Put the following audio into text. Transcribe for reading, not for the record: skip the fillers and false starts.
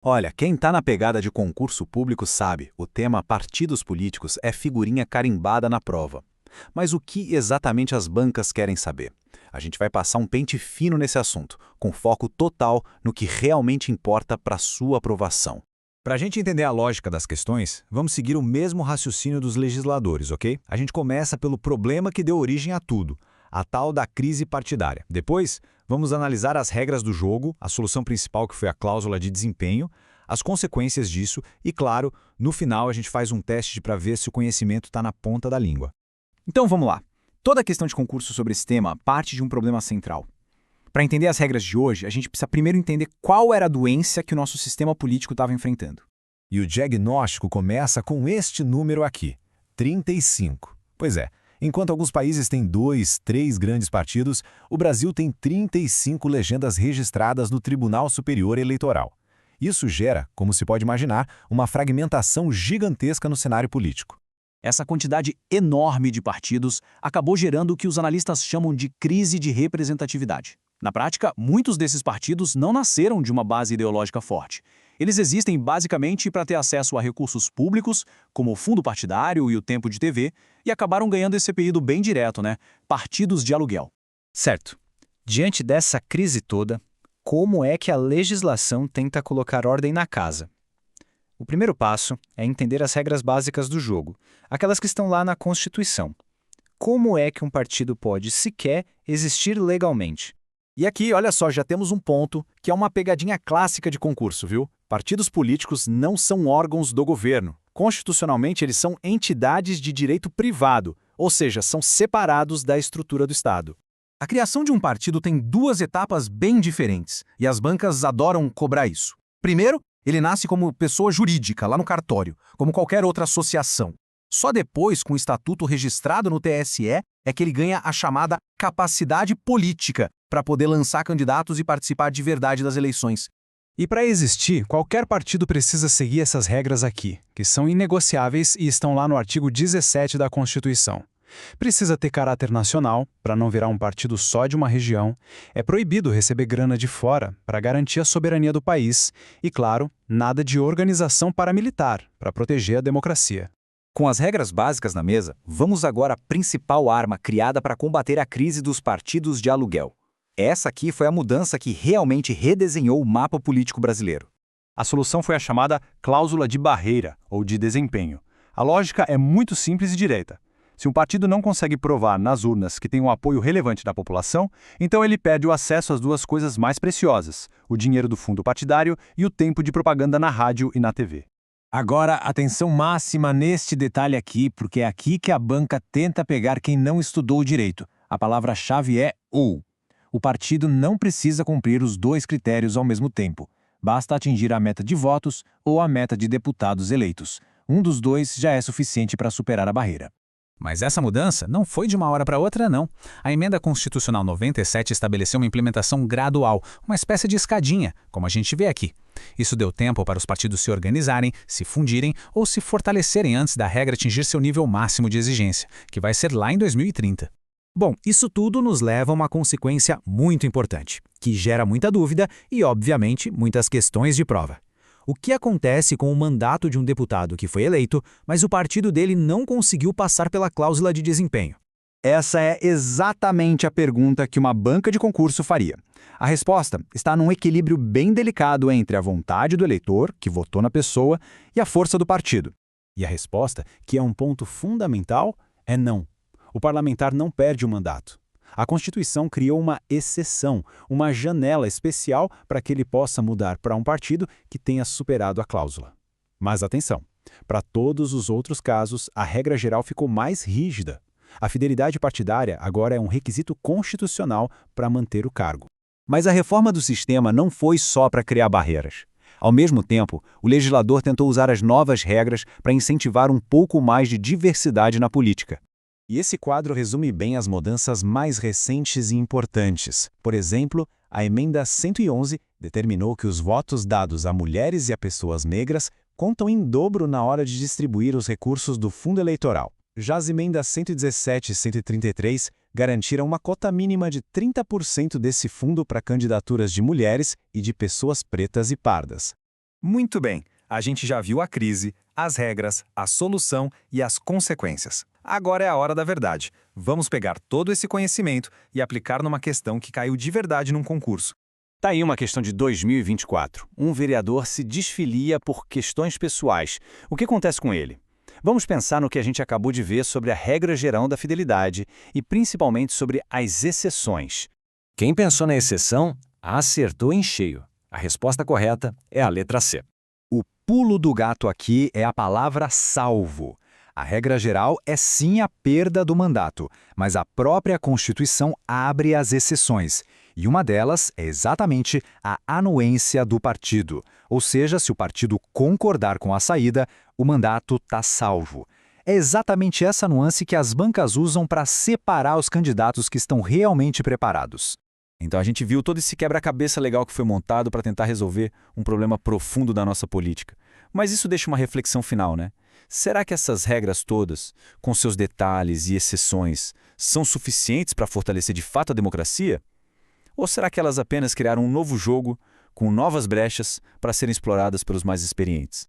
Olha, quem está na pegada de concurso público sabe, o tema partidos políticos é figurinha carimbada na prova. Mas o que exatamente as bancas querem saber? A gente vai passar um pente fino nesse assunto, com foco total no que realmente importa para sua aprovação. Para a gente entender a lógica das questões, vamos seguir o mesmo raciocínio dos legisladores, ok? A gente começa pelo problema que deu origem a tudo, a tal da crise partidária. Depois, vamos analisar as regras do jogo, a solução principal que foi a cláusula de desempenho, as consequências disso e, claro, no final a gente faz um teste para ver se o conhecimento está na ponta da língua. Então vamos lá. Toda a questão de concurso sobre esse tema parte de um problema central. Para entender as regras de hoje, a gente precisa primeiro entender qual era a doença que o nosso sistema político estava enfrentando. E o diagnóstico começa com este número aqui, 35. Pois é, enquanto alguns países têm 2, 3 grandes partidos, o Brasil tem 35 legendas registradas no Tribunal Superior Eleitoral. Isso gera, como se pode imaginar, uma fragmentação gigantesca no cenário político. Essa quantidade enorme de partidos acabou gerando o que os analistas chamam de crise de representatividade. Na prática, muitos desses partidos não nasceram de uma base ideológica forte. Eles existem basicamente para ter acesso a recursos públicos, como o fundo partidário e o tempo de TV, e acabaram ganhando esse apelido bem direto, né? Partidos de aluguel. Certo. Diante dessa crise toda, como é que a legislação tenta colocar ordem na casa? O primeiro passo é entender as regras básicas do jogo, aquelas que estão lá na Constituição. Como é que um partido pode sequer existir legalmente? E aqui, olha só, já temos um ponto que é uma pegadinha clássica de concurso, viu? Partidos políticos não são órgãos do governo. Constitucionalmente, eles são entidades de direito privado, ou seja, são separados da estrutura do Estado. A criação de um partido tem duas etapas bem diferentes, e as bancas adoram cobrar isso. Primeiro, ele nasce como pessoa jurídica, lá no cartório, como qualquer outra associação. Só depois, com o estatuto registrado no TSE, é que ele ganha a chamada capacidade política para poder lançar candidatos e participar de verdade das eleições. E para existir, qualquer partido precisa seguir essas regras aqui, que são inegociáveis e estão lá no artigo 17 da Constituição. Precisa ter caráter nacional, para não virar um partido só de uma região. É proibido receber grana de fora, para garantir a soberania do país. E, claro, nada de organização paramilitar, para proteger a democracia. Com as regras básicas na mesa, vamos agora à principal arma criada para combater a crise dos partidos de aluguel. Essa aqui foi a mudança que realmente redesenhou o mapa político brasileiro. A solução foi a chamada cláusula de barreira, ou de desempenho. A lógica é muito simples e direta. Se um partido não consegue provar nas urnas que tem um apoio relevante da população, então ele perde o acesso às duas coisas mais preciosas, o dinheiro do fundo partidário e o tempo de propaganda na rádio e na TV. Agora, atenção máxima neste detalhe aqui, porque é aqui que a banca tenta pegar quem não estudou direito. A palavra-chave é ou. O partido não precisa cumprir os dois critérios ao mesmo tempo. Basta atingir a meta de votos ou a meta de deputados eleitos. Um dos dois já é suficiente para superar a barreira. Mas essa mudança não foi de uma hora para outra, não. A Emenda Constitucional 97 estabeleceu uma implementação gradual, uma espécie de escadinha, como a gente vê aqui. Isso deu tempo para os partidos se organizarem, se fundirem ou se fortalecerem antes da regra atingir seu nível máximo de exigência, que vai ser lá em 2030. Bom, isso tudo nos leva a uma consequência muito importante, que gera muita dúvida e, obviamente, muitas questões de prova. O que acontece com o mandato de um deputado que foi eleito, mas o partido dele não conseguiu passar pela cláusula de desempenho? Essa é exatamente a pergunta que uma banca de concurso faria. A resposta está num equilíbrio bem delicado entre a vontade do eleitor, que votou na pessoa, e a força do partido. E a resposta, que é um ponto fundamental, é não. O parlamentar não perde o mandato. A Constituição criou uma exceção, uma janela especial para que ele possa mudar para um partido que tenha superado a cláusula. Mas atenção, para todos os outros casos, a regra geral ficou mais rígida. A fidelidade partidária agora é um requisito constitucional para manter o cargo. Mas a reforma do sistema não foi só para criar barreiras. Ao mesmo tempo, o legislador tentou usar as novas regras para incentivar um pouco mais de diversidade na política. E esse quadro resume bem as mudanças mais recentes e importantes. Por exemplo, a Emenda 111 determinou que os votos dados a mulheres e a pessoas negras contam em dobro na hora de distribuir os recursos do fundo eleitoral. Já as emendas 117 e 133 garantiram uma cota mínima de 30% desse fundo para candidaturas de mulheres e de pessoas pretas e pardas. Muito bem, a gente já viu a crise, as regras, a solução e as consequências. Agora é a hora da verdade. Vamos pegar todo esse conhecimento e aplicar numa questão que caiu de verdade num concurso. Tá aí uma questão de 2024. Um vereador se desfilia por questões pessoais. O que acontece com ele? Vamos pensar no que a gente acabou de ver sobre a regra geral da fidelidade e principalmente sobre as exceções. Quem pensou na exceção, acertou em cheio. A resposta correta é a letra C. O pulo do gato aqui é a palavra salvo. A regra geral é sim a perda do mandato, mas a própria Constituição abre as exceções. E uma delas é exatamente a anuência do partido. Ou seja, se o partido concordar com a saída, o mandato está salvo. É exatamente essa nuance que as bancas usam para separar os candidatos que estão realmente preparados. Então a gente viu todo esse quebra-cabeça legal que foi montado para tentar resolver um problema profundo da nossa política. Mas isso deixa uma reflexão final, né? Será que essas regras todas, com seus detalhes e exceções, são suficientes para fortalecer de fato a democracia? Ou será que elas apenas criaram um novo jogo, com novas brechas, para serem exploradas pelos mais experientes?